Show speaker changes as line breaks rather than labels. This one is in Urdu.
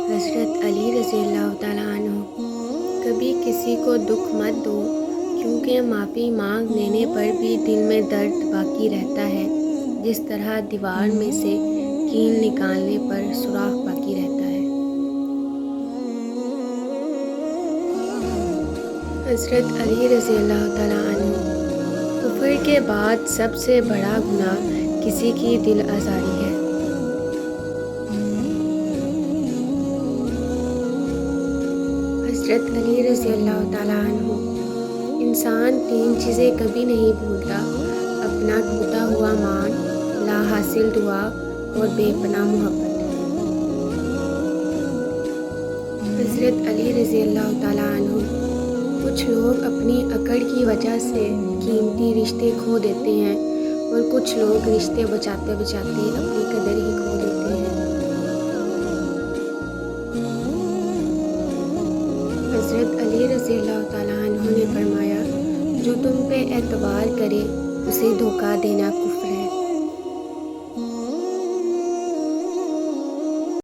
حضرت علی رضی اللہ تعالیٰ عنہ: کبھی کسی کو دکھ مت دو، کیونکہ معافی مانگ لینے پر بھی دل میں درد باقی رہتا ہے، جس طرح دیوار میں سے کیل نکالنے پر سوراخ باقی رہتا ہے۔ حضرت علی رضی اللہ تعالیٰ عنہ: کفر کے بعد سب سے بڑا گناہ کسی کی دل آزاری ہے۔ حضرت علی رضی اللہ تعالیٰ عنہ: انسان تین چیزیں کبھی نہیں بھولتا: اپنا ٹوٹا ہوا مان، لا حاصل دعا اور بے پناہ محبت۔ حضرت علی رضی اللہ تعالیٰ عنہ: کچھ لوگ اپنی اکڑ کی وجہ سے قیمتی رشتے کھو دیتے ہیں، اور کچھ لوگ رشتے بچاتے بچاتے اپنی قدر ہی کھو دیتے ہیں۔ حضرت علی رضی اللہ تعالیٰ عنہ نے فرمایا: جو تم پہ اعتبار کرے اسے دھوکہ دینا کفر